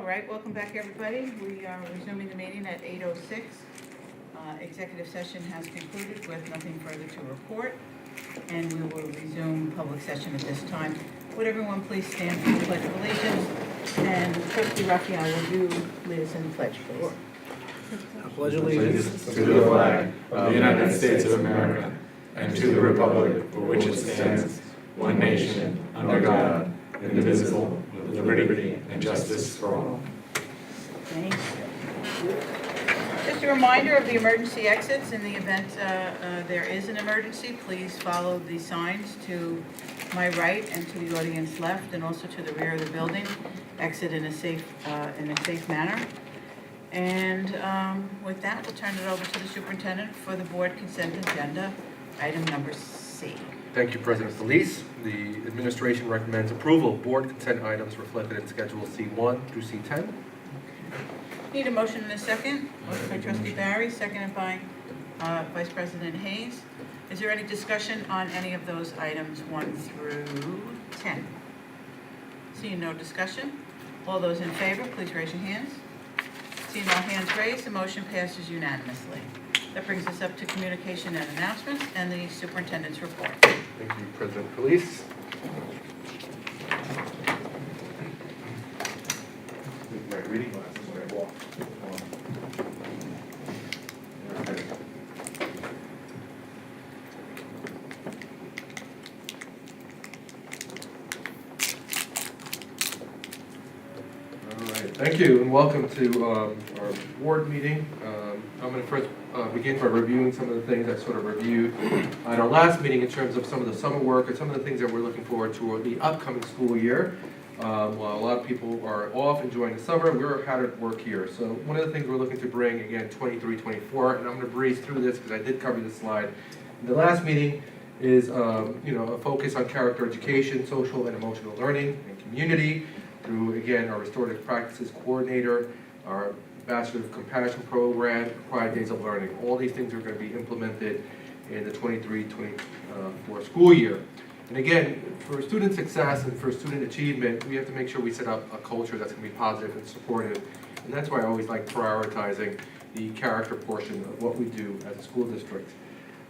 right, welcome back, everybody. We are resuming the meeting at 8:06. Executive session has concluded with nothing further to report, and we will resume public session at this time. Would everyone please stand for the Pledge of Allegiance? And Trustee Raphael will do Liz and the Pledge, please. I pledge allegiance to the flag of the United States of America and to the republic for which it stands, one nation, under God, indivisible, with liberty and justice for all. Thank you. Just a reminder of the emergency exits. In the event there is an emergency, please follow the signs to my right and to the audience left, and also to the rear of the building. Exit in a safe manner. And with that, we'll turn it over to the superintendent for the board consent agenda, item number C. Thank you, President Solis. The administration recommends approval of board consent items reflected in Schedule C1 through C10. Need a motion in a second. Motion by Trustee Barry, seconded by Vice President Hayes. Is there any discussion on any of those items 1 through 10? Seeing no discussion, all those in favor, please raise your hands. Seeing all hands raised, the motion passes unanimously. That brings us up to communication and announcements and the superintendent's report. Thank you, President Solis. My reading glasses when I walk. Thank you, and welcome to our board meeting. I'm going to first begin by reviewing some of the things I sort of reviewed at our last meeting in terms of some of the summer work and some of the things that we're looking forward to the upcoming school year. While a lot of people are off enjoying the summer, we're hard at work here. So one of the things we're looking to bring, again, 23-24, and I'm going to breeze through this because I did cover this slide in the last meeting, is a focus on character education, social and emotional learning, and community, through, again, our Restorative Practices Coordinator, our Bachelor of Compassion Program, Required Days of Learning. All these things are going to be implemented in the 23-24 school year. And again, for student success and for student achievement, we have to make sure we set up a culture that's going to be positive and supportive. And that's why I always like prioritizing the character portion of what we do as a school district.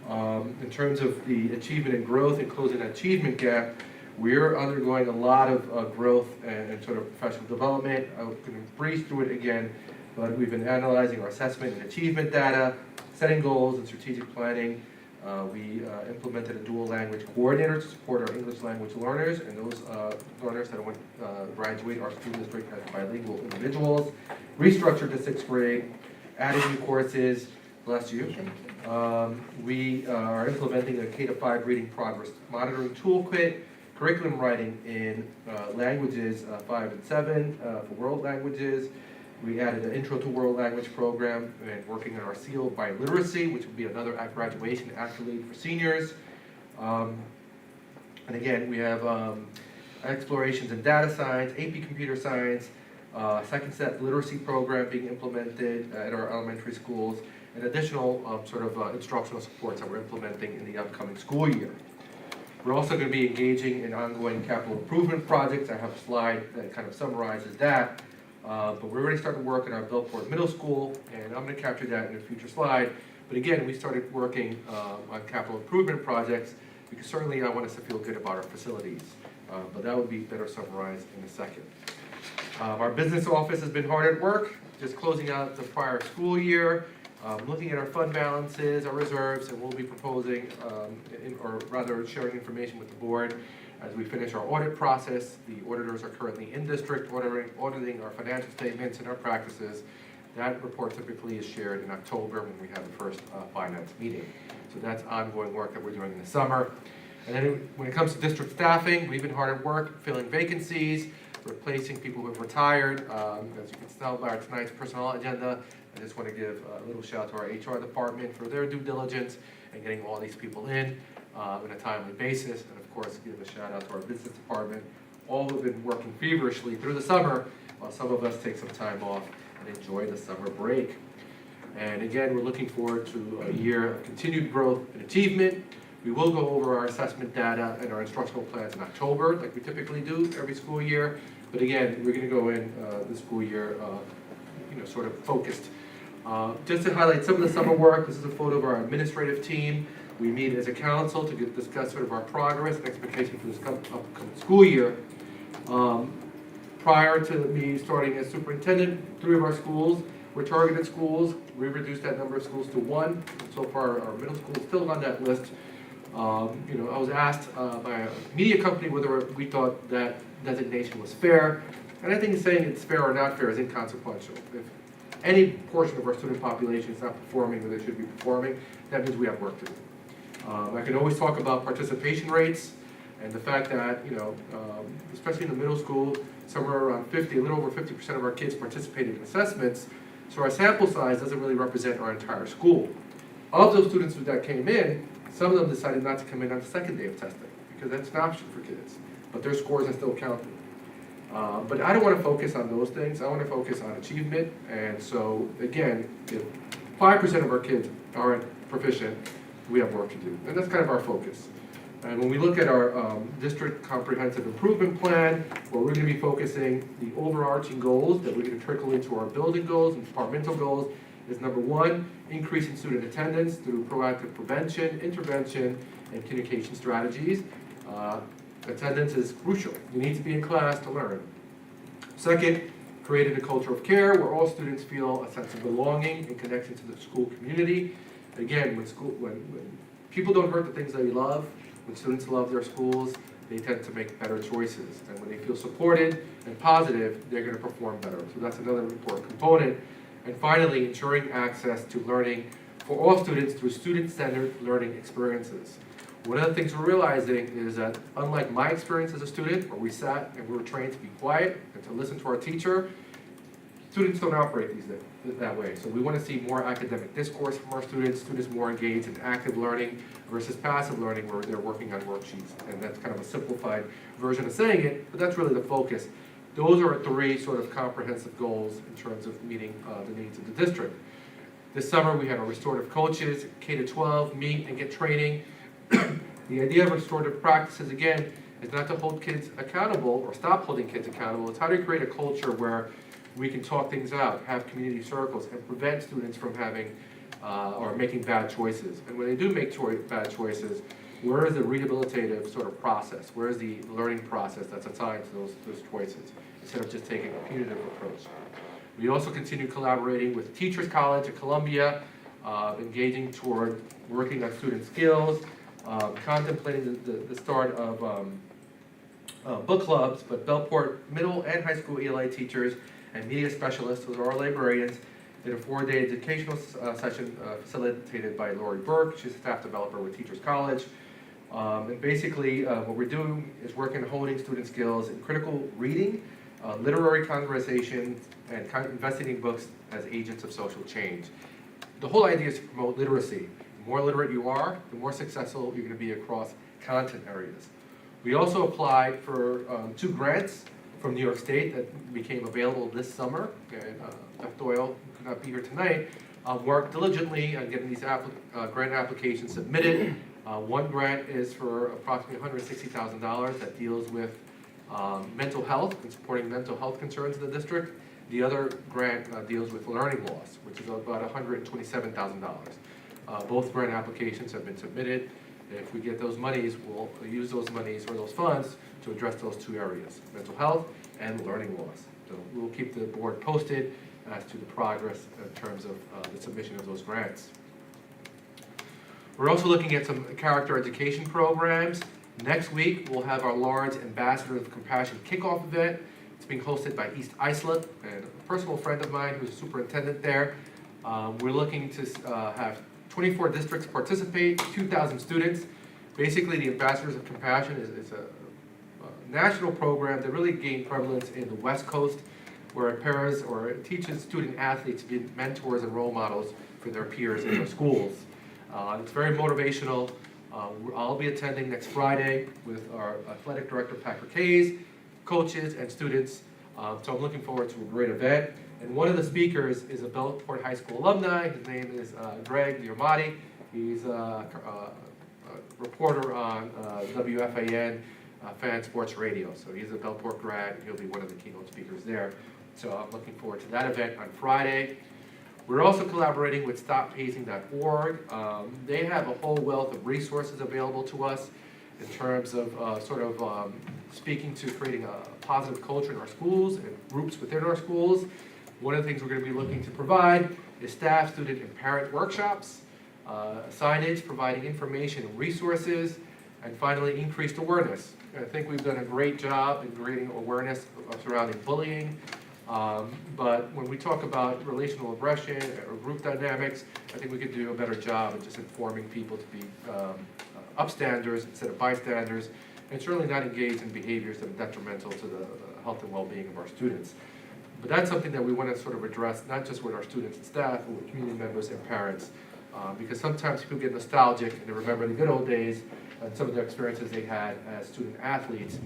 In terms of the achievement and growth and closing that achievement gap, we're undergoing a lot of growth and sort of professional development. I'm going to breeze through it again, but we've been analyzing our assessment and achievement data, setting goals and strategic planning. We implemented a dual language coordinator to support our English language learners and those learners that want graduate our school district as bilingual individuals. Restructured the 6th grade, added new courses. Bless you. We are implementing a K-5 reading progress monitoring toolkit. Curriculum writing in languages 5 and 7 for world languages. We added an Intro to World Language program and working on our seal by literacy, which would be another graduation accolade for seniors. And again, we have explorations in data science, AP computer science, second set literacy program being implemented at our elementary schools, and additional instructional supports that we're implementing in the upcoming school year. We're also going to be engaging in ongoing capital improvement projects. I have a slide that kind of summarizes that. But we're already starting to work in our Bellport Middle School, and I'm going to capture that in a future slide. But again, we started working on capital improvement projects because certainly I want us to feel good about our facilities. But that would be better summarized in a second. Our business office has been hard at work, just closing out the prior school year. Looking at our fund balances, our reserves, and we'll be proposing, or rather sharing information with the board as we finish our audit process. The auditors are currently in district auditing our financial statements and our practices. That report typically is shared in October when we have the first finance meeting. So that's ongoing work that we're doing in the summer. And then when it comes to district staffing, we've been hard at work filling vacancies, replacing people who have retired. As you can tell by tonight's personnel agenda, I just want to give a little shout out to our HR department for their due diligence and getting all these people in on a timely basis. And of course, give a shout out to our business department, all who have been working feverishly through the summer, while some of us take some time off and enjoy the summer break. And again, we're looking forward to a year of continued growth and achievement. We will go over our assessment data and our instructional plans in October, like we typically do every school year. But again, we're going to go in this school year, sort of focused. Just to highlight some of the summer work, this is a photo of our administrative team. We meet as a council to discuss sort of our progress and expectation for this upcoming school year. Prior to me starting as superintendent, 3 of our schools were targeted schools. We reduced that number of schools to 1. So far, our middle school is still on that list. I was asked by a media company whether we thought that designation was fair. And I think saying it's fair or not fair is inconsequential. If any portion of our student population is not performing where they should be performing, that means we have work to do. I can always talk about participation rates and the fact that, especially in the middle school, somewhere around a little over 50% of our kids participated in assessments. So our sample size doesn't really represent our entire school. Of those students that came in, some of them decided not to come in on the second day of testing because that's an option for kids, but their scores are still counted. But I don't want to focus on those things. I want to focus on achievement. And so, again, if 5% of our kids aren't proficient, we have work to do. And that's kind of our focus. And when we look at our district comprehensive improvement plan, where we're going to be focusing the overarching goals that we're going to trickle into our building goals and departmental goals is number 1, increasing student attendance through proactive prevention, intervention, and communication strategies. Attendance is crucial. You need to be in class to learn. Second, creating a culture of care where all students feel a sense of belonging and connection to the school community. Again, when people don't hurt the things they love, when students love their schools, they tend to make better choices. And when they feel supported and positive, they're going to perform better. So that's another important component. And finally, ensuring access to learning for all students through student-centered learning experiences. One of the things we're realizing is that unlike my experience as a student, where we sat and we were trained to be quiet and to listen to our teacher, students don't operate that way. So we want to see more academic discourse from our students more engaged in active learning versus passive learning where they're working on worksheets. And that's kind of a simplified version of saying it, but that's really the focus. Those are 3 sort of comprehensive goals in terms of meeting the needs of the district. This summer we had our restorative coaches, K-12, meet and get training. The idea of restorative practices, again, is not to hold kids accountable or stop holding kids accountable. It's how to create a culture where we can talk things out, have community circles, and prevent students from having or making bad choices. And when they do make bad choices, where is the rehabilitative sort of process? Where is the learning process that's assigned to those choices, instead of just taking a punitive approach? We also continue collaborating with Teachers College at Columbia, engaging toward working on student skills, contemplating the start of book clubs, but Bellport middle and high school ELA teachers and media specialists, those are our librarians, did a 4-day educational session facilitated by Lori Burke. She's a staff developer with Teachers College. And basically, what we're doing is working on honing student skills in critical reading, literary conversation, and investing in books as agents of social change. The whole idea is to promote literacy. The more literate you are, the more successful you're going to be across content areas. We also applied for 2 grants from New York State that became available this summer. And Beth Doyle, who could not be here tonight, worked diligently on getting these grant applications submitted. One grant is for approximately $160,000 that deals with mental health and supporting mental health concerns in the district. The other grant deals with learning loss, which is about $127,000. Both grant applications have been submitted. If we get those monies, we'll use those monies or those funds to address those 2 areas, mental health and learning loss. So we'll keep the board posted as to the progress in terms of the submission of those grants. We're also looking at some character education programs. Next week, we'll have our Lawrence Ambassador of Compassion kickoff event. It's being hosted by East Islip, and a personal friend of mine who's a superintendent there. We're looking to have 24 districts participate, 2,000 students. Basically, the Ambassadors of Compassion is a national program that really gained prevalence in the West Coast, where it pairs or it teaches student athletes to be mentors and role models for their peers in their schools. It's very motivational. I'll be attending next Friday with our athletic director, Patrick Hayes, coaches and students. So I'm looking forward to a great event. And one of the speakers is a Bellport High School alumni. His name is Greg Diamati. He's a reporter on WFAN Fan Sports Radio. So he's a Bellport grad, and he'll be one of the keynote speakers there. So I'm looking forward to that event on Friday. We're also collaborating with StopHazing.org. They have a whole wealth of resources available to us in terms of speaking to creating a positive culture in our schools and groups within our schools. One of the things we're going to be looking to provide is staff, student, and parent workshops, signage, providing information and resources, and finally, increased awareness. I think we've done a great job in creating awareness surrounding bullying. But when we talk about relational aggression or group dynamics, I think we could do a better job of just informing people to be upstanders instead of bystanders, and certainly not engage in behaviors that are detrimental to the health and well-being of our students. But that's something that we want to sort of address, not just with our students and staff, but with community members and parents, because sometimes people get nostalgic and they remember the good old days and some of the experiences they had as student athletes,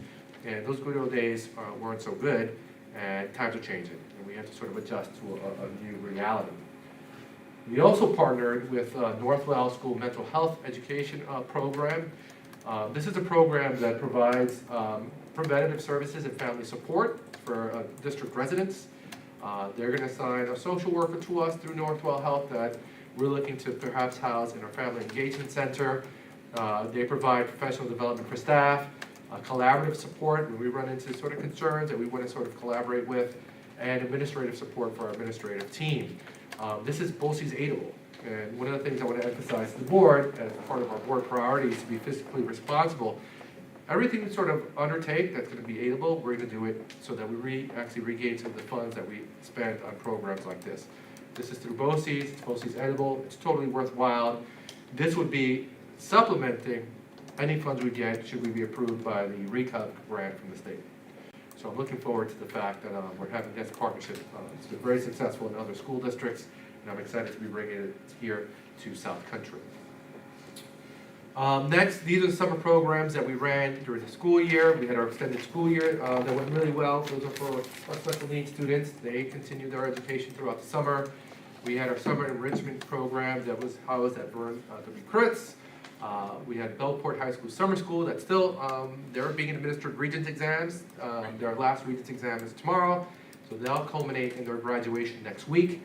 and those good old days weren't so good, and times are changing, and we have to sort of adjust to a new reality. We also partnered with Northwell School Mental Health Education Program. This is a program that provides preventative services and family support for district residents. They're going to assign a social worker to us through Northwell Health that we're looking to perhaps house in our family engagement center. They provide professional development for staff, collaborative support when we run into sort of concerns that we want to sort of collaborate with, and administrative support for our administrative team. This is BOCES aidable, and one of the things I want to emphasize to the board as part of our board priorities to be fiscally responsible. Everything we sort of undertake that's going to be aidable, we're going to do it so that we actually regain some of the funds that we spend on programs like this. This is through BOCES, it's BOCES edible, it's totally worthwhile. This would be supplementing any funds we get should we be approved by the RECUB grant from the state. So I'm looking forward to the fact that we're having this partnership. It's been very successful in other school districts, and I'm excited to be bringing it here to South Country. Next, these are the summer programs that we ran during the school year. We had our extended school year that went really well. Those are for our special needs students. They continued their education throughout the summer. We had our summer enrichment program that was housed at Vern W. Kritz. We had Bellport High School Summer School that's still, they're being administered Regents exams. Their last Regents exam is tomorrow, so they'll culminate in their graduation next week,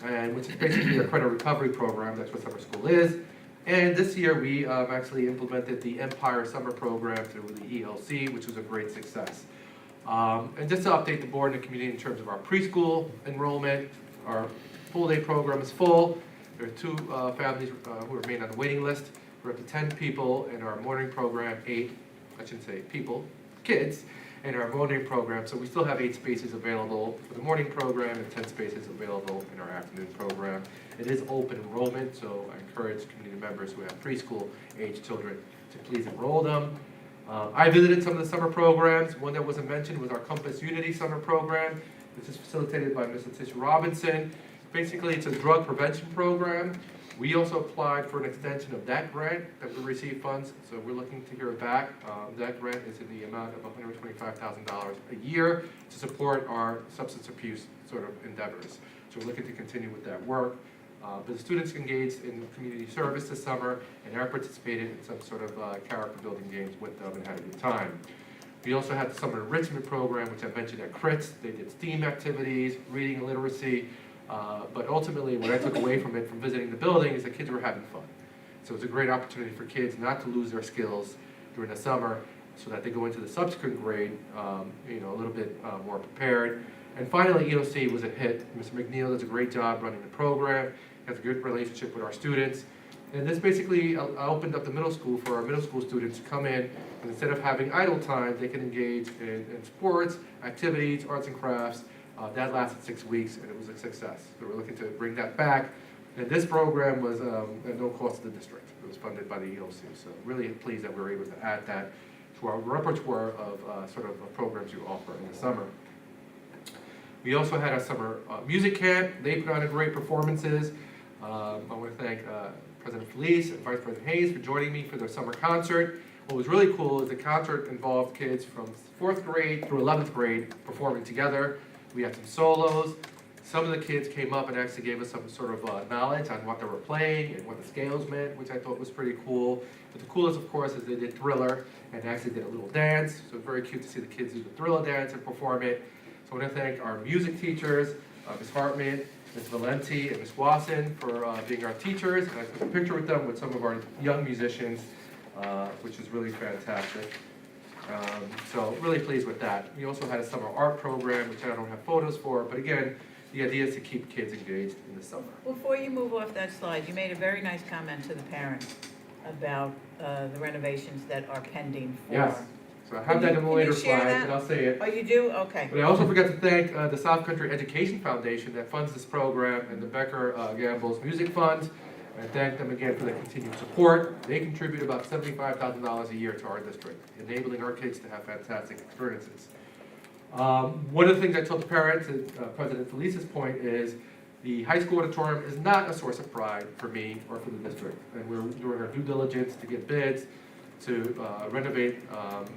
and which is basically a credit recovery program. That's what summer school is. And this year we actually implemented the Empire Summer Program through the ELC, which was a great success. And just to update the board and the community in terms of our preschool enrollment, our full day program is full. There are 2 families who remain on the waiting list. We're up to 10 people in our morning program, 8, I shouldn't say people, kids, in our morning program. So we still have 8 spaces available for the morning program and 10 spaces available in our afternoon program. It is open enrollment, so I encourage community members who have preschool age children to please enroll them. I visited some of the summer programs. One that wasn't mentioned was our Compass Unity summer program. This is facilitated by Ms. Letitia Robinson. Basically, it's a drug prevention program. We also applied for an extension of that grant that we received funds, so we're looking to hear back. That grant is in the amount of $125,000 a year to support our substance abuse sort of endeavors. So we're looking to continue with that work. But the students engaged in community service this summer, and I participated in some sort of character building games with them and had a good time. We also had the summer enrichment program, which I mentioned at Kritz. They did STEAM activities, reading and literacy. But ultimately, what I took away from it, from visiting the building, is that kids were having fun. So it's a great opportunity for kids not to lose their skills during the summer, so that they go into the subsequent grade, a little bit more prepared. And finally, EOC was a hit. Mr. McNeil does a great job running the program, has a good relationship with our students. And this basically opened up the middle school for our middle school students to come in, and instead of having idle time, they can engage in sports, activities, arts and crafts. That lasted 6 weeks, and it was a success. So we're looking to bring that back. And this program was at no cost to the district. It was funded by the EOC. So really pleased that we were able to add that to our repertoire of programs you offer in the summer. We also had a summer music camp. They put on great performances. I want to thank President Felice and Vice President Hayes for joining me for their summer concert. What was really cool is the concert involved kids from 4th grade through 11th grade performing together. We had some solos, Some of the kids came up and actually gave us some sort of knowledge on what they were playing and what the scales meant, which I thought was pretty cool. But the coolest, of course, is they did Thriller and actually did a little dance. So it was very cute to see the kids do the Thriller dance and perform it. So I want to thank our music teachers, Ms. Hartman, Ms. Valenti, and Ms. Wasson for being our teachers. And I took a picture with them with some of our young musicians, which is really fantastic. So really pleased with that. We also had a summer art program, which I don't have photos for, but again, the idea is to keep kids engaged in the summer. Before you move off that slide, you made a very nice comment to the parents about the renovations that are pending for. Yes, so I have that in the Can later you share slide, that? and I'll say it. Oh, you do? Okay. But I also forgot to thank the South Country Education Foundation that funds this program and the Becker Gambles Music Fund. And thank them again for their continued support. They contribute about $75,000 a year to our district, enabling our kids to have fantastic experiences. One of the things I told the parents, and President Felice's point, is the high school auditorium is not a source of pride for me or for the district. And we're doing our due diligence to get bids to renovate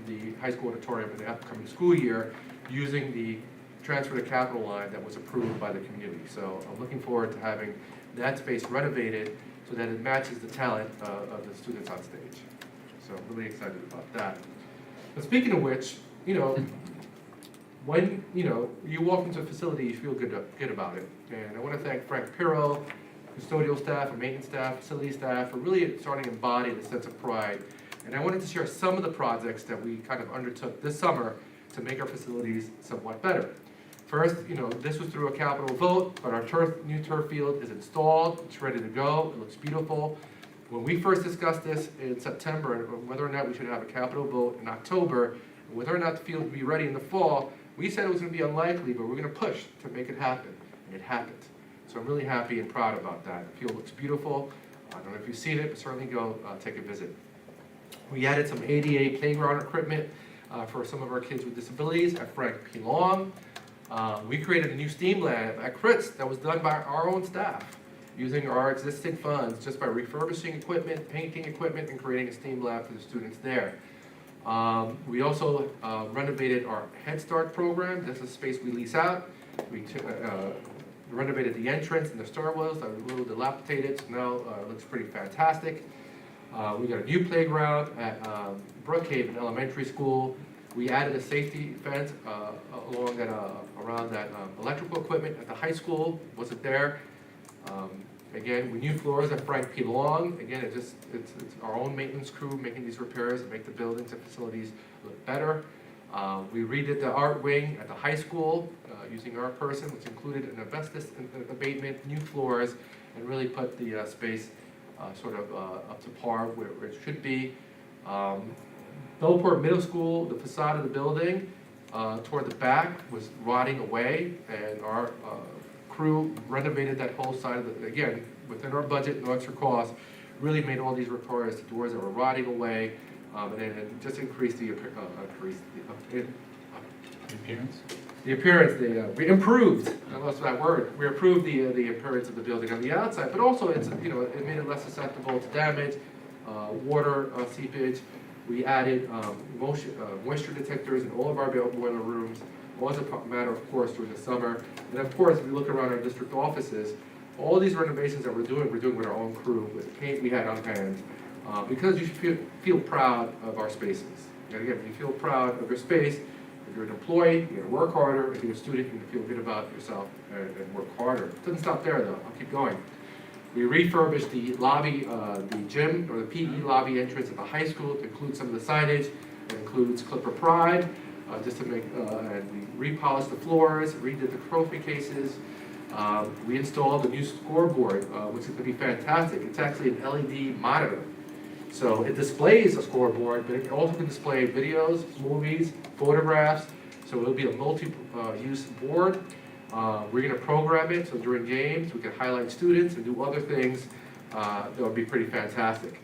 the high school auditorium in the upcoming school year using the transfer to capital line that was approved by the community. So I'm looking forward to having that space renovated so that it matches the talent of the students on stage. So I'm really excited about that. But speaking of which, when you walk into a facility, you feel good about it. And I want to thank Frank Pirro, custodial staff, and maintenance staff, facility staff, for really starting to embody the sense of pride. And I wanted to share some of the projects that we kind of undertook this summer to make our facilities somewhat better. First, this was through a capital vote, but our new turf field is installed, it's ready to go, it looks beautiful. When we first discussed this in September, and whether or not we should have a capital vote in October, and whether or not the field would be ready in the fall, we said it was going to be unlikely, but we're going to push to make it happen, and it happened. So I'm really happy and proud about that. The field looks beautiful. I don't know if you've seen it, but certainly go take a visit. We added some ADA playground equipment for some of our kids with disabilities at Frank P. Long. We created a new STEAM lab at Critz that was done by our own staff, using our existing funds, just by refurbishing equipment, painting equipment, and creating a STEAM lab for the students there. We also renovated our Head Start program. This is space we lease out. We renovated the entrance and the stairwells that were a little dilapidated, so now it looks pretty fantastic. We got a new playground at Brookhaven Elementary School. We added a safety fence along that, around that electrical equipment at the high school. Wasn't there. Again, we new floors at Frank P. Long. Again, it's our own maintenance crew making these repairs and make the buildings and facilities look better. We redid the art wing at the high school using our person, which included an asbestos abatement, new floors, and really put the space sort of up to par where it should be. Bellport Middle School, the facade of the building toward the back was rotting away, and our crew renovated that whole side of the, again, within our budget, no extra cost, really made all these repairs to doors that were rotting away, and then just increased the appearance. We improved, I lost that word, we improved the appearance of the building on the outside, but also it made it less susceptible to damage, water seepage. We added moisture detectors in all of our boiler rooms. It was a matter, of course, during the summer. And of course, if we look around our district offices, all these renovations that we're doing with our own crew, with the paint we had on hand, because you should feel proud of our spaces. And again, if you feel proud of your space, if you're an employee, you're gonna work harder. If you're a student, you're gonna feel good about yourself and work harder. It doesn't stop there, though. I'll keep going. We refurbished the lobby, the gym, or the PE lobby entrance at the high school to include some of the signage. It includes Clipper Pride, just to make, and we repolished the floors, redid the trophy cases. We installed a new scoreboard, which is going to be fantastic. It's actually an LED monitor. So it displays a scoreboard, but it also can display videos, movies, photographs. So it'll be a multi-use board. We're going to program it so during games we can highlight students and do other things that would be pretty fantastic.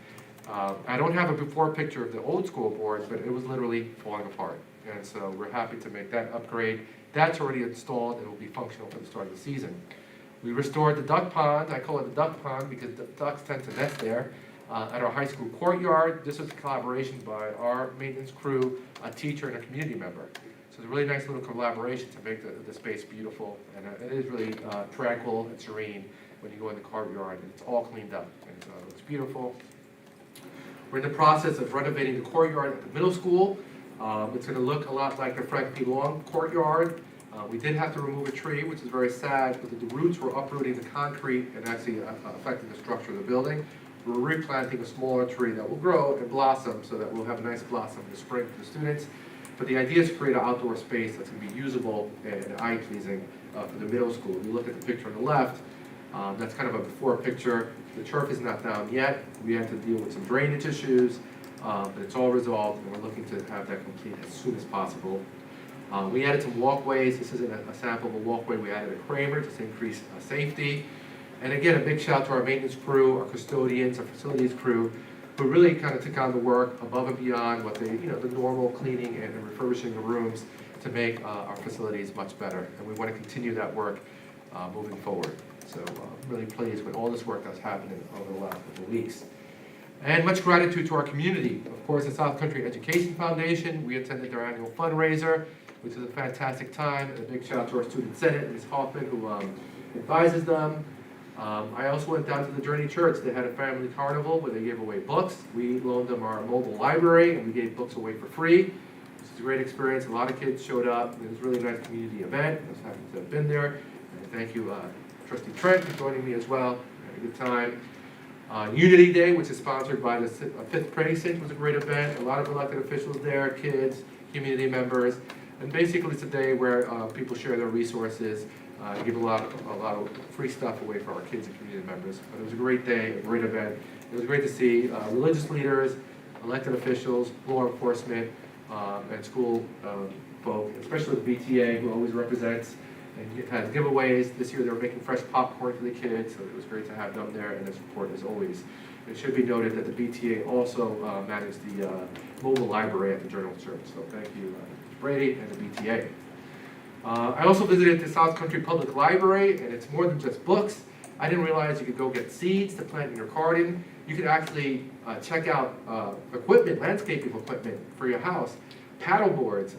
I don't have a before picture of the old scoreboard, but it was literally falling apart. And so we're happy to make that upgrade. That's already installed and will be functional for the start of the season. We restored the duck pond. I call it the duck pond because the ducks tend to nest there at our high school courtyard. This was a collaboration by our maintenance crew, a teacher, and a community member. So it's a really nice little collaboration to make the space beautiful, and it is really tranquil and serene when you go in the courtyard, and it's all cleaned up, and it looks beautiful. We're in the process of renovating the courtyard at the middle school. It's going to look a lot like the Frank P. Long courtyard. We did have to remove a tree, which is very sad, because the roots were uprooting the concrete and actually affecting the structure of the building. We're replanting a smaller tree that will grow and blossom so that we'll have a nice blossom in the spring for the students. But the idea is to create an outdoor space that's going to be usable and eye-pleasing for the middle school. If you look at the picture on the left, that's kind of a before picture. The turf is not down yet. We have to deal with some drainage issues, but it's all resolved, and we're looking to have that complete as soon as possible. We added some walkways. This isn't a sample of a walkway. We added a Kramer to increase safety. And again, a big shout out to our maintenance crew, our custodians, our facilities crew, who really kind of took on the work above and beyond what they, the normal cleaning and refurbishing the rooms to make our facilities much better. And we want to continue that work moving forward. So I'm really pleased with all this work that's happening over the last couple of weeks. And much gratitude to our community. Of course, the South Country Education Foundation, we attended their annual fundraiser, which was a fantastic time. And a big shout out to our student senate, Ms. Hoffman, who advises them. I also went down to the Journey Church. They had a family carnival where they gave away books. We loaned them our mobile library, and we gave books away for free, which is a great experience. A lot of kids showed up. It was a really nice community event. I was happy to have been there. And thank you, Trustee Trent, for joining me as well. We had a good time. Unity Day, which is sponsored by the 5th Precinct, was a great event. A lot of elected officials there, kids, community members. And basically it's a day where people share their resources, give a lot of free stuff away for our kids and community members. But it was a great day, a great event. It was great to see religious leaders, elected officials, law enforcement, and school folk, especially the BTA, who always represents and has giveaways. This year they were making fresh popcorn for the kids, so it was great to have them there, and their support as always. It should be noted that the BTA also managed the mobile library at the Journal Church, so thank you, Mr. Brady and the BTA. I also visited the South Country Public Library, and it's more than just books. I didn't realize you could go get seeds to plant in your garden. You could actually check out equipment, landscaping equipment for your house, paddle boards.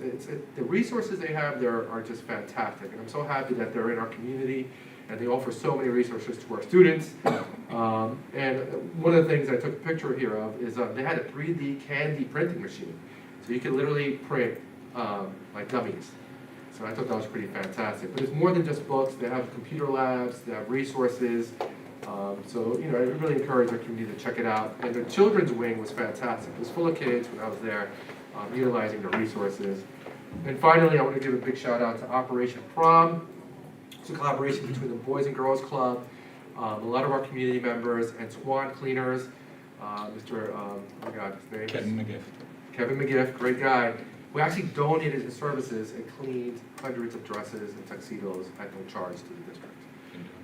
The resources they have there are just fantastic, and I'm so happy that they're in our community, and they offer so many resources to our students. And one of the things I took a picture here of is they had a 3D candy printing machine, so you could literally print like dummies. So I thought that was pretty fantastic. But it's more than just books. They have computer labs, they have resources. So, I really encourage our community to check it out. And the children's wing was fantastic. It was full of kids when I was there, utilizing the resources. And finally, I want to give a big shout out to Operation Prom. It's a collaboration between the Boys and Girls Club, a lot of our community members, and Swan Cleaners. Mr. Oh my God, his name Kevin is McGift. Kevin McGift, great guy. We actually donated his services and cleaned hundreds of dresses and tuxedos at no charge to the district.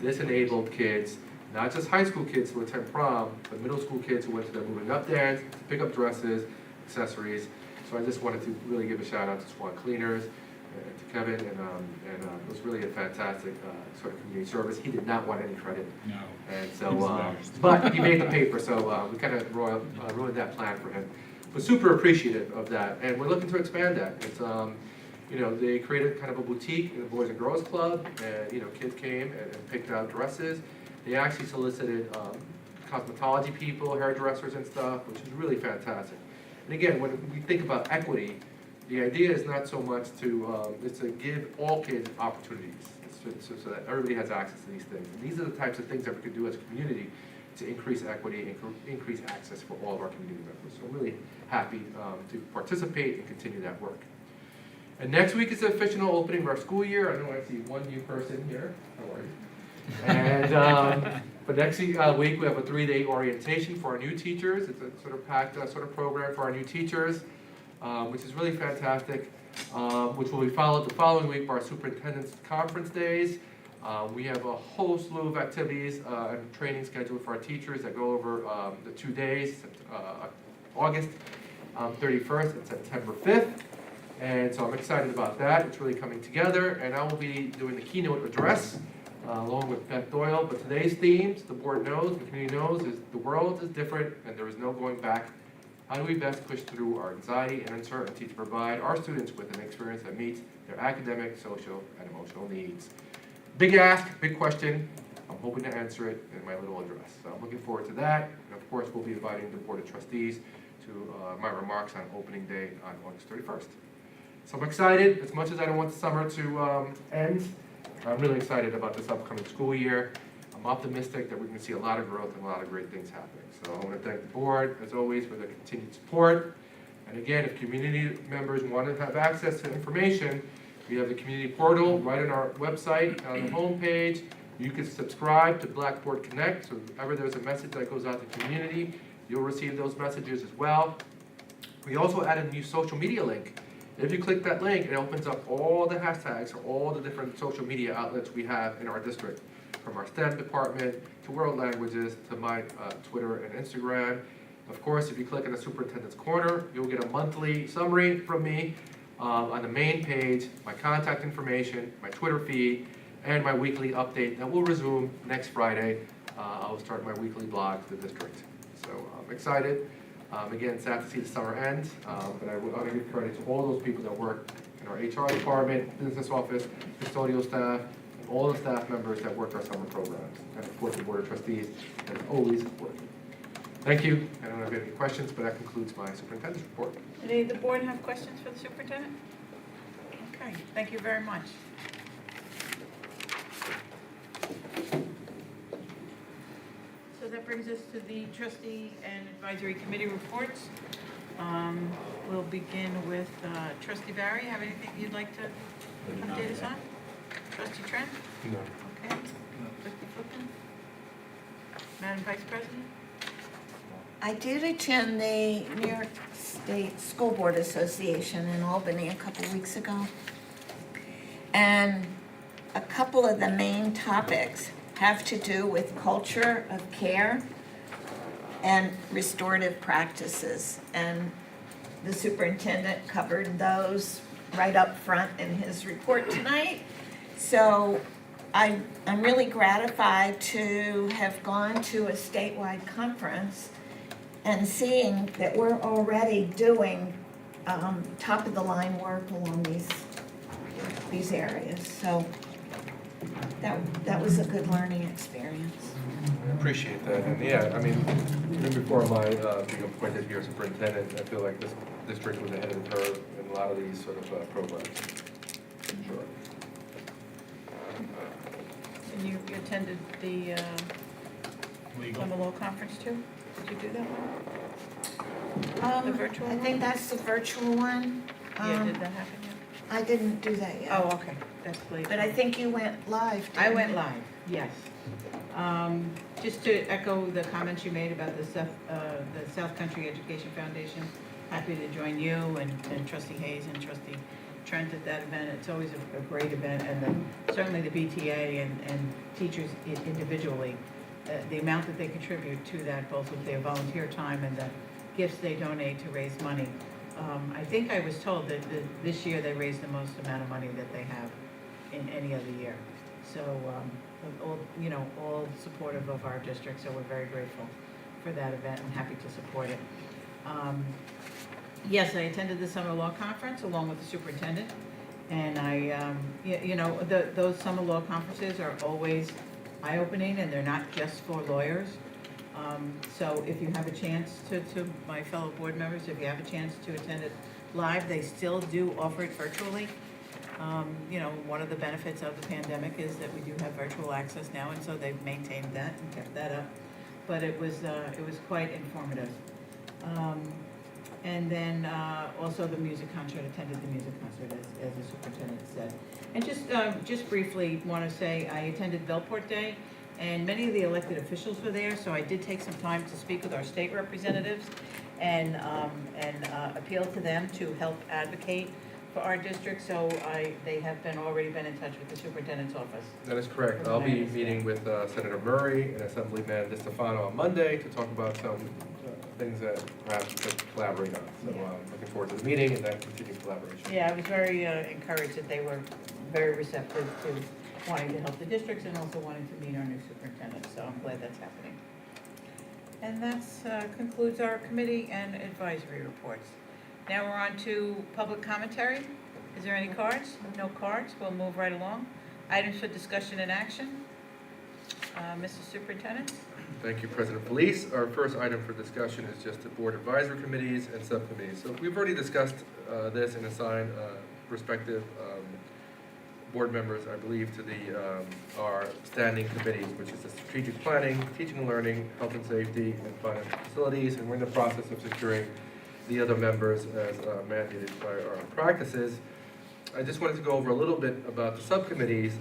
This enabled kids, not just high school kids who attend prom, but middle school kids who went to the moving up dance to pick up dresses, accessories. So I just wanted to really give a shout out to Swan Cleaners and to Kevin, and it was really a fantastic sort of community service. He did not want any credit. No. And so, but he made the paper, so we kind of ruined that plan for him. But super appreciative of that, and we're looking to expand that. It's, they created kind of a boutique in the Boys and Girls Club, and, kids came and picked out dresses. They actually solicited cosmetology people, hairdressers and stuff, which is really fantastic. And again, when we think about equity, the idea is not so much it's to give all kids opportunities, so that everybody has access to these things. And these are the types of things that we can do as a community to increase equity and increase access for all of our community members. So I'm really happy to participate and continue that work. And next week is the official opening of our school year. I know I see one new person here. How are you? And but next week we have a 3-day orientation for our new teachers. It's a sort of packed sort of program for our new teachers, which is really fantastic, which will be followed the following week by our superintendent's conference days. We have a whole slew of activities and training scheduled for our teachers that go over the 2 days, August 31st and September 5th. And so I'm excited about that. It's really coming together. And I will be doing the keynote address along with Beth Doyle. But today's themes, the board knows, the community knows, is the world is different and there is no going back how do we best push through our anxiety and uncertainty to provide our students with an experience that meets their academic, social, and emotional needs? Big ask, big question. I'm hoping to answer it in my little address. So I'm looking forward to that. And of course, we'll be inviting the Board of Trustees to my remarks on opening day on August 31st. So I'm excited. As much as I don't want the summer to end, I'm really excited about this upcoming school year. I'm optimistic that we're going to see a lot of growth and a lot of great things happening. So I want to thank the board, as always, for their continued support. And again, if community members want to have access to information, we have the community portal right on our website, on the homepage. You can subscribe to Blackboard Connect, so whenever there's a message that goes out to the community, you'll receive those messages as well. We also added a new social media link. If you click that link, it opens up all the hashtags for all the different social media outlets we have in our district, from our STEM department to world languages to my Twitter and Instagram. Of course, if you click on the Superintendent's Corner, you'll get a monthly summary from me on the main page, my contact information, my Twitter feed, and my weekly update that will resume next Friday. I'll start my weekly blog for the district. So I'm excited. Again, sad to see the summer end, but I want to give credit to all those people that work in our HR department, business office, custodial staff, and all the staff members that work our summer programs. And of course, the Board of Trustees that is always working. Thank you. I don't have any questions, but that concludes my superintendent's report. Any of the board have questions for the superintendent? Okay, thank you very much. So that brings us to the trustee and advisory committee reports. We'll begin with trustee Barry. Have anything you'd like to update us on? Trustee Trent? No. Okay. Trustee Flippin? Madam Vice President? I did attend the New York State School Board Association in Albany a couple weeks ago. And a couple of the main topics have to do with culture of care and restorative practices. And the superintendent covered those right up front in his report tonight. So I'm really gratified to have gone to a statewide conference and seeing that we're already doing top-of-the-line work along these areas. So that was a good learning experience. I appreciate that, and yeah, I mean, even before my being appointed here as superintendent, I feel like this district was ahead of the curve in a lot of these sort of programs. Sure. And you attended the summer law conference too? Did you do that one? The virtual I think that's the virtual one. Yeah, did that happen yet? I didn't do that yet. Oh, okay, that's late. But I think you went live. I didn't went you? live, yes. Just to echo the comments you made about the South Country Education Foundation, happy to join you and Trustee Hayes and Trustee Trent at that event. It's always a great event, and certainly the BTA and teachers individually, the amount that they contribute to that, both with their volunteer time and the gifts they donate to raise money. I think I was told that this year they raised the most amount of money that they have in any other year. So, all supportive of our district, so we're very grateful for that event and happy to support it. Yes, I attended the summer law conference along with the superintendent, and those summer law conferences are always eye-opening, and they're not just for lawyers. So if you have a chance to my fellow board members, if you have a chance to attend it live, they still do offer it virtually. One of the benefits of the pandemic is that we do have virtual access now, and so they've maintained that and kept that up. But it was quite informative. And then also the music concert, attended the music concert as the superintendent said. And just briefly want to say I attended Bellport Day, and many of the elected officials were there, so I did take some time to speak with our state representatives and appeal to them to help advocate for our district. So they have already been in touch with the superintendent's office. That is correct. I'll be meeting with Senator Murray and Assemblyman DeStefano on Monday to talk about some things that perhaps we could collaborate on. So I'm looking forward to the meeting and that continued collaboration. Yeah, I was very encouraged that they were very receptive to wanting to help the districts and also wanting to meet our new superintendent, so I'm glad that's happening. And that concludes our committee and advisory reports. Now we're on to public commentary. Is there any cards? No cards. We'll move right along. Items for discussion and action. Mr. Superintendent? Thank you, President Felice. Our first item for discussion is just the board advisory committees and subcommittees. So we've already discussed this and assigned respective board members, I believe, to our standing committees, which is the strategic planning, teaching and learning, health and safety, and financial facilities. And we're in the process of securing the other members as mandated by our practices. I just wanted to go over a little bit about the subcommittees.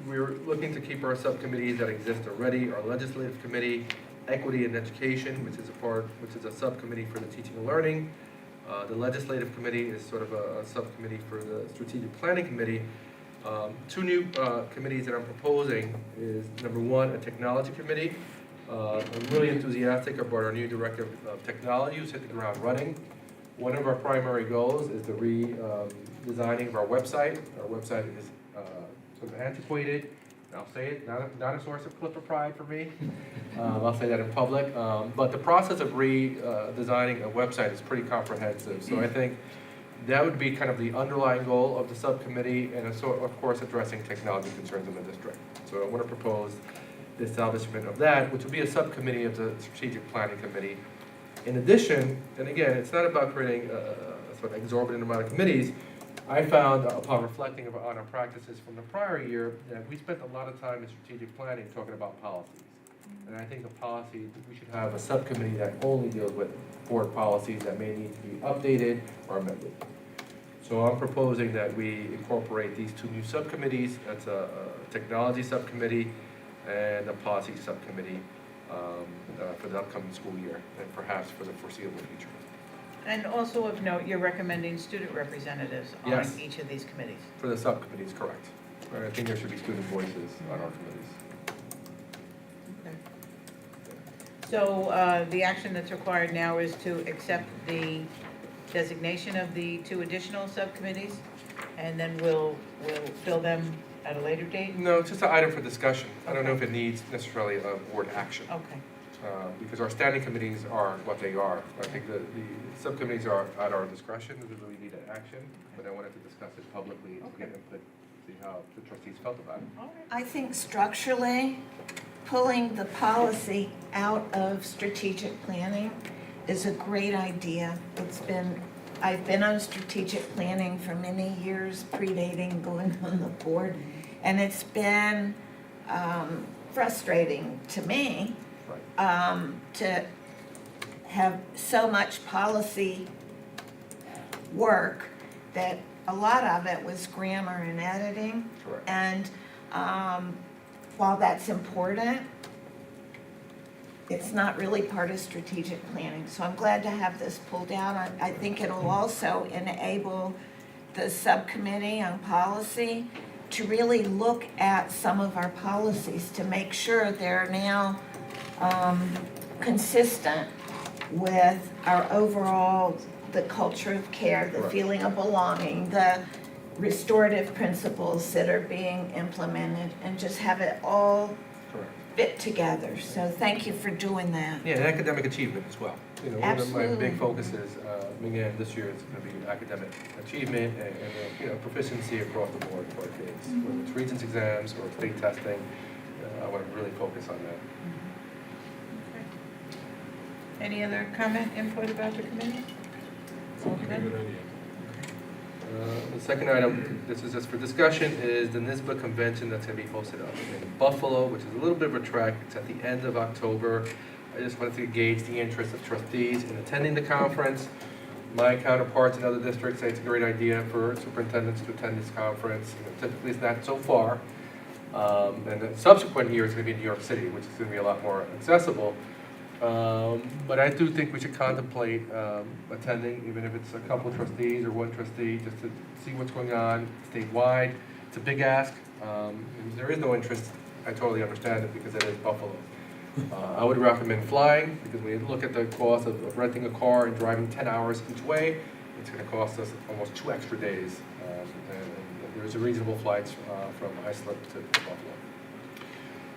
We're looking to keep our subcommittees that exist already. Our legislative committee, equity and education, which is a subcommittee for the teaching and learning. The legislative committee is sort of a subcommittee for the strategic planning committee. Two new committees that I'm proposing is, number one, a technology committee. I'm really enthusiastic about our new director of technology who's hit the ground running. One of our primary goals is the redesigning of our website. Our website is sort of antiquated. I'll say it, not a source of clipper pride for me. I'll say that in public. But the process of redesigning a website is pretty comprehensive. So I think that would be kind of the underlying goal of the subcommittee, and of course addressing technology concerns in the district. So I want to propose the establishment of that, which will be a subcommittee of the strategic planning committee. In addition, and again, it's not about creating a sort of exorbitant amount of committees. I found, upon reflecting on our practices from the prior year, that we spent a lot of time in strategic planning talking about policies. And I think we should have a subcommittee that only deals with board policies that may need to be updated or amended. So I'm proposing that we incorporate these two new subcommittees. That's a technology subcommittee and a policy subcommittee for the upcoming school year and perhaps for the foreseeable future. And also of note, you're recommending student representatives on Yes. each of these committees. For the subcommittees, correct. I think there should be student voices on our committees. Okay. So the action that's required now is to accept the designation of the two additional subcommittees, and then we'll fill them at a later date? No, it's just an item for discussion. I don't know if it needs necessarily a board action. Okay. Because our standing committees are what they are. I think the subcommittees are at our discretion, we really need an action, but I wanted to discuss it publicly to get input, see how the trustees felt about it. All right. I think structurally, pulling the policy out of strategic planning is a great idea. I've been on strategic planning for many years, predating going on the board, and it's been frustrating to me to have so much policy work that a lot of it was grammar and editing. Correct. And while that's important, it's not really part of strategic planning. So I'm glad to have this pulled out. I think it'll also enable the subcommittee on policy to really look at some of our policies to make sure they're now consistent with our overall, the culture of care, the Correct. feeling of belonging, the restorative principles that are being implemented, and just have it all Correct. fit together. So thank you for doing that. Yeah, and academic achievement as well. You know, one of my Absolutely. big focuses, again, this year is going to be academic achievement and proficiency across the board for our kids. Whether it's Regents exams or state testing, I want to really focus on that. Okay. Any other comment, input about the committee? All good? The second item, this is just for discussion, is the NYSSBA convention that's going to be hosted up in Buffalo, which is a little bit of a trek. It's at the end of October. I just wanted to gauge the interest of trustees in attending the conference. My counterparts in other districts say it's a great idea for superintendents to attend this conference. You know, typically, it's not so far. And the subsequent year is going to be in New York City, which is going to be a lot more accessible. But I do think we should contemplate attending, even if it's a couple of trustees or one trustee, just to see what's going on statewide. It's a big ask. If there is no interest, I totally understand it because it is Buffalo. I would recommend flying because when you look at the cost of renting a car and driving 10 hours each way, it's going to cost us almost 2 extra days. And there's a reasonable flights from Islip to Buffalo.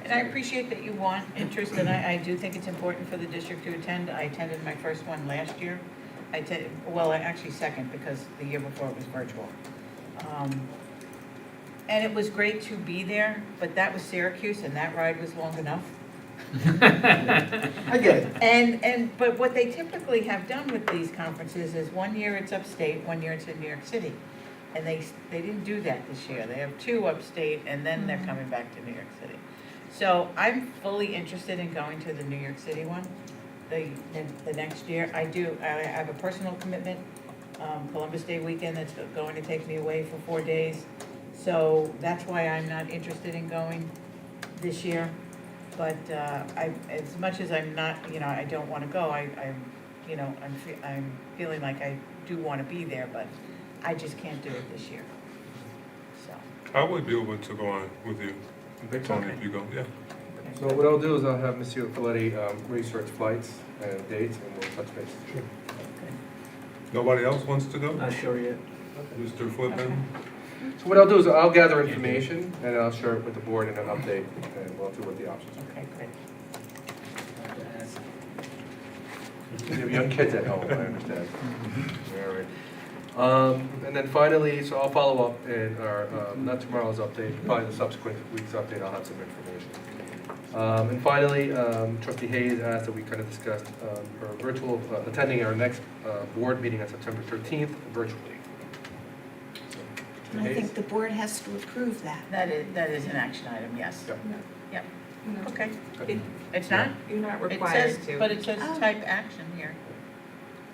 And I appreciate that you want interest, and I do think it's important for the district to attend. I attended my first one last year. Actually second, because the year before it was virtual. And it was great to be there, but that was Syracuse, and that ride was long enough. I get it. But what they typically have done with these conferences is 1 year it's upstate, 1 year it's in New York City. And they didn't do that this year. They have 2 upstate, and then they're coming back to New York City. So I'm fully interested in going to the New York City one, the next year. I have a personal commitment, Columbus Day weekend, that's going to take me away for 4 days. So that's why I'm not interested in going this year. But as much as I'm not, I don't want to go, I'm feeling like I do want to be there, but I just can't do it this year. So, I would be able to go on with you, Tony, if you go, yeah. So what I'll do is I'll have Monsieur Folletti research flights and dates, and we'll touch base. Sure. Nobody else wants to go? Not sure yet. Mr. Flippin? So what I'll do is I'll gather information, and I'll share it with the board in an update, and we'll see what the options are. okay, great. You have young kids at home, I understand. All right. And then finally, so I'll follow up in our, not tomorrow's update, probably the subsequent week's update, I'll have some information. And finally, Trustee Hayes asked that we kind of discussed her virtual, attending our next board meeting on September 13th virtually. So, And I Hayes? think the board has to approve that. That is an action item, yes. Yep. Yep, No, okay. Okay. It's not? you're not It required says, to. but it says Oh. type action here.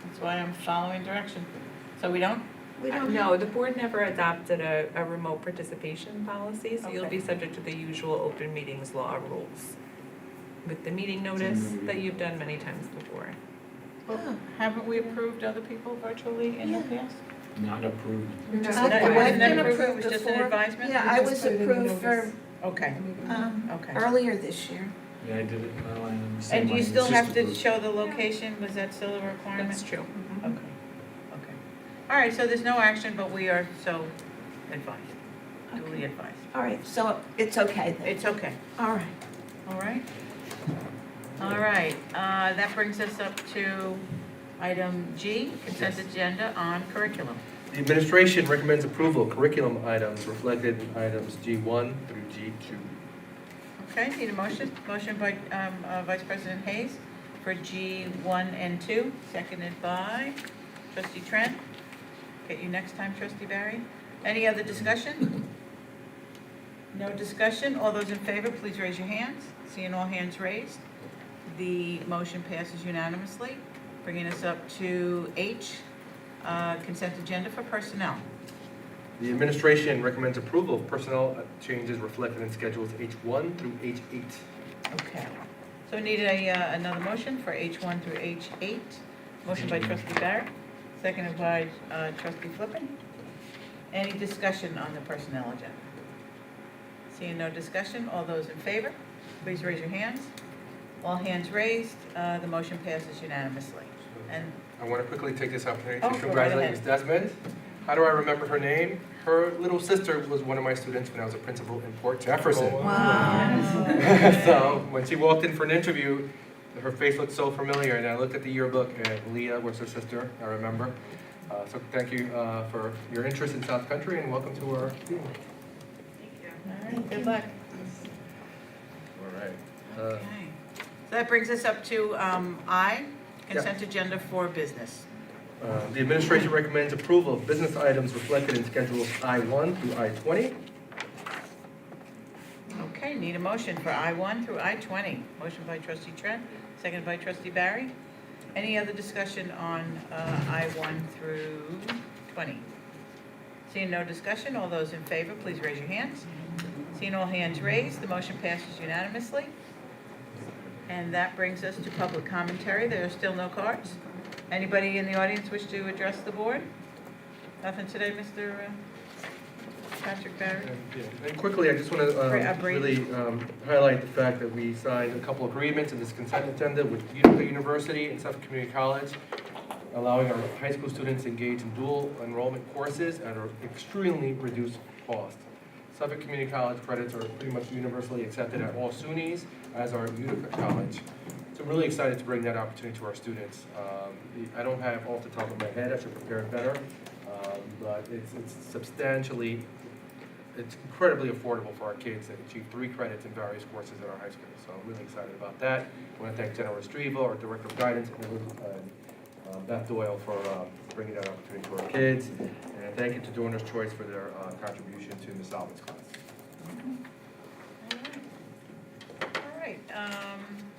That's why I'm following direction. So we don't? We don't No, the board never adopted a remote participation policy, so you'll Okay. be subject to the usual open meetings law rules with the meeting notice that you've done many times before. Oh. Haven't we approved other people virtually in the Yeah. past? Not approved. You're just I've It required wasn't been approved, it approved was just an before. advisement? Yeah, You I just was put it in the approved for, Okay, okay. earlier this year. Yeah, I did it. Same And do you way. still It's have just to approved. show the location? Was that still a requirement? That's true. Okay, okay. All right, so there's no action, but we are so advised, duly advised. All right, so it's okay then. It's okay, All right. all right? All right, that brings us up to item G, consent Yes. agenda on curriculum. The administration recommends approval of curriculum items reflected in items G1 through G2. Okay, need a motion? Motion by Vice President Hayes for G1 and 2, seconded by Trustee Trent. Get you next time, Trustee Barry. Any other discussion? No discussion? All those in favor, please raise your hands. Seeing all hands raised, the motion passes unanimously, bringing us up to H, consent agenda for personnel. The administration recommends approval of personnel changes reflected in schedules H1 through H8. Okay, so we need another motion for H1 through H8. Motion by Trustee Barrett, seconded by Trustee Flippin. Any discussion on the personnel agenda? Seeing no discussion, all those in favor, please raise your hands. All hands raised, the motion passes unanimously. And I want to quickly take this opportunity Oh, to go congratulate right Ms. Desmond. How do I remember her name? Her little sister was one of my students when I was a principal in Port Jefferson. Wow. So when she walked in for an interview, her face looked so familiar, and I looked at the yearbook, and Leah was her sister, I remember. So thank you for your interest in South Country, and welcome to our team. all right, good luck. All right. Okay. So that brings us up to I, consent agenda for business. The administration recommends approval of business items reflected in schedules I-1 through I-20. Okay, need a motion for I-1 through I-20. Motion by Trustee Trent, seconded by Trustee Barry. Any other discussion on I-1 through 20? Seeing no discussion, all those in favor, please raise your hands. Seeing all hands raised, the motion passes unanimously. And that brings us to public commentary. There are still no cards. Anybody in the audience wish to address the board? Nothing today, Mr. Patrick Barry? And quickly, I just want to Brief. really highlight the fact that we signed a couple agreements in this consent agenda with Utica University and Suffolk Community College, allowing our high school students to engage in dual enrollment courses at an extremely reduced cost. Suffolk Community College credits are pretty much universally accepted at all SUNYs, as are Utica College. So I'm really excited to bring that opportunity to our students. I don't have off the top of my head, I should prepare it better, but it's incredibly affordable for our kids to achieve 3 credits in various courses at our high school. So I'm really excited about that. I want to thank General Restrepo, our Director of Guidance, and Beth Doyle for bringing that opportunity to our kids. And thank you to Donor's Choice for their contribution to the Solvents class. All right,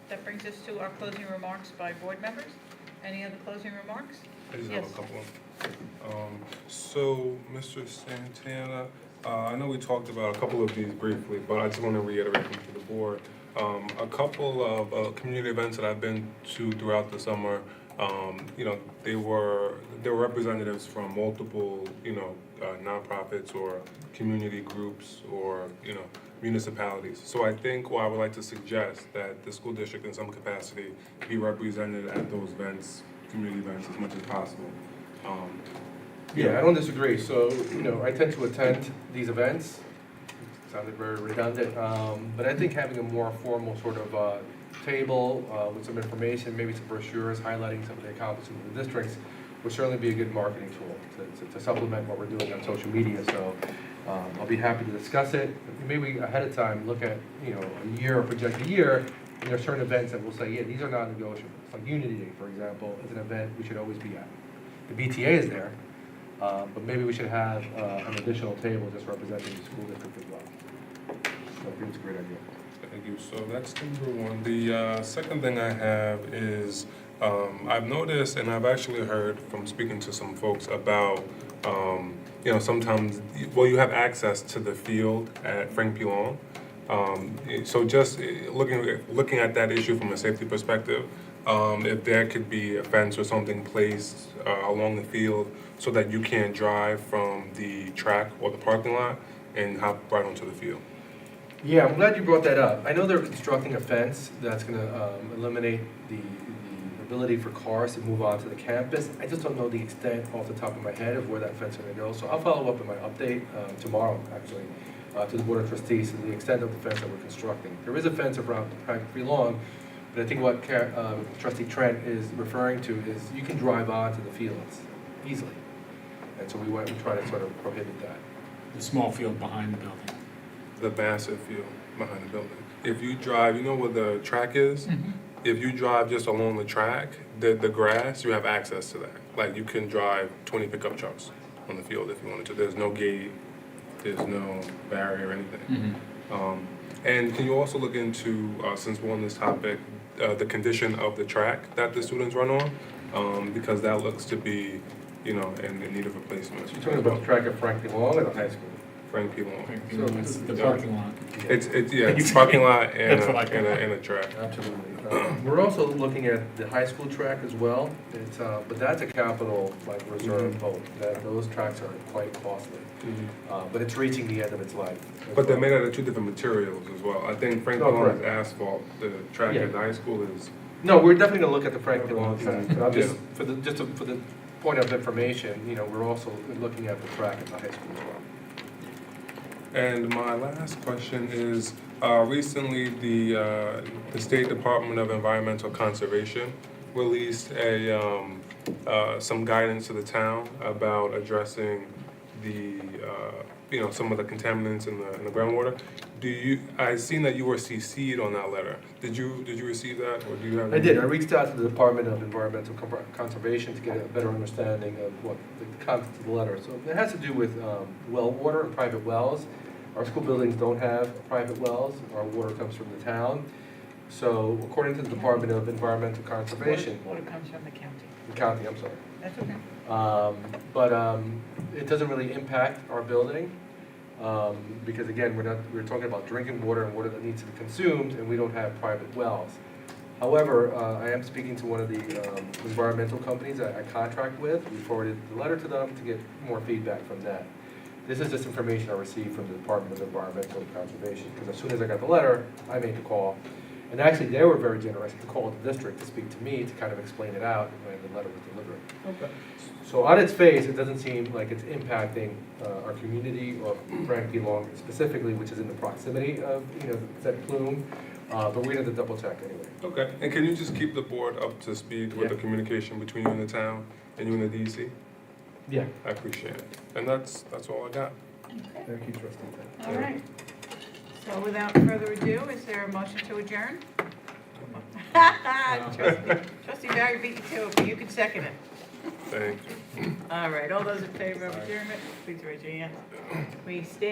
that brings us to our closing remarks by board members. Any other closing remarks? I just have Yes. a couple. So, Mr. Santana, I know we talked about a couple of these briefly, but I just want to reiterate them to the board. A couple of community events that I've been to throughout the summer, you know, there were representatives from multiple, you know, nonprofits or community groups or, you know, municipalities. So I think, I would like to suggest that the school district in some capacity be represented at those events, community events, as much as possible. Yeah, I don't disagree. So, you know, I tend to attend these events. Sounded very redundant, but I think having a more formal sort of table with some information, maybe some brochures highlighting some of the accomplishments of the districts would certainly be a good marketing tool to supplement what we're doing on social media. So I'll be happy to discuss it. Maybe ahead of time, look at, you know, a year or project a year, and there are certain events that we'll say, yeah, these are non-negotiables. Like Unity Day, for example, is an event we should always be at. The BTA is there, but maybe we should have an additional table just representing the school district as well. So I think it's a great idea. Thank you. So that's number one. The second thing I have is I've noticed, and I've actually heard from speaking to some folks about, you know, sometimes, well, you have access to the field at Frank P. Long. So just looking at that issue from a safety perspective, if there could be a fence or something placed along the field so that you can't drive from the track or the parking lot and hop right onto the field. Yeah, I'm glad you brought that up. I know they're constructing a fence that's going to eliminate the ability for cars to move onto the campus. I just don't know the extent off the top of my head of where that fence is going to go. So I'll follow up in my update tomorrow, actually, to the Board of Trustees, to the extent of the fence that we're constructing. There is a fence around practically long, but I think what Trustee Trent is referring to is you can drive onto the fields easily. And so we try to sort of prohibit that. The small field behind the building. The massive field behind the building. If you drive, you know where the track is? If you drive just along the track, the grass, you have access to that. Like you can drive 20 pickup trucks on the field if you wanted to. There's no gate, there's no barrier or anything. And can you also look into, since we're on this topic, the condition of the track that the students run on? Because that looks to be, you know, in need of replacement. You're talking about the track at Franklin Long or the high school? Frank P. Long. It's the parking lot. It's parking lot and That's what I call it. a track. Absolutely. We're also looking at the high school track as well. It's, but that's a capital like reserve vote. Those tracks are quite costly. But it's reaching the end of its life. But they're made out of 2 different materials as well. I think Frank P. Oh, Long is correct. asphalt. The track Yeah. at the high school is. No, we're definitely gonna look at the Franklin Long track. But I'm just, Yeah. for the point of information, you know, we're also looking at the track at the high school as well. And my last question is, recently the State Department of Environmental Conservation released some guidance to the town about addressing the, you know, some of the contaminants in the groundwater. I seen that you were CC'd on that letter. Did you receive that, or do you have? I did. I reached out to the Department of Environmental Conservation to get a better understanding of what the content of the letter. So it has to do with well water and private wells. Our school buildings don't have private wells. Our water comes from the town. So according to the Department of Environmental Conservation, Water comes from the county. the county, I'm sorry. That's okay. But it doesn't really impact our building. Because again, we're talking about drinking water and water that needs to be consumed, and we don't have private wells. However, I am speaking to one of the environmental companies that I contract with. We forwarded the letter to them to get more feedback from that. This is just information I received from the Department of Environmental Conservation, because as soon as I got the letter, I made the call, And actually, they were very generous to call the district to speak to me to kind of explain it out when the letter was delivered. Okay. So on its face, it doesn't seem like it's impacting our community or Frank D. Long specifically, which is in the proximity of, said plume, but we're gonna have to double check anyway. Okay, and can you just keep the board up to speed with the Yeah. communication between you and the town and you and the DEC? Yeah. I appreciate it. And that's all I got. Thank you, trustee Ted. All right. So without further ado, is there a motion to adjourn? Trustee Barry beat you to it, but you can second it. Thank you. All right, all those in favor of adjournment, please raise your hand. We stand.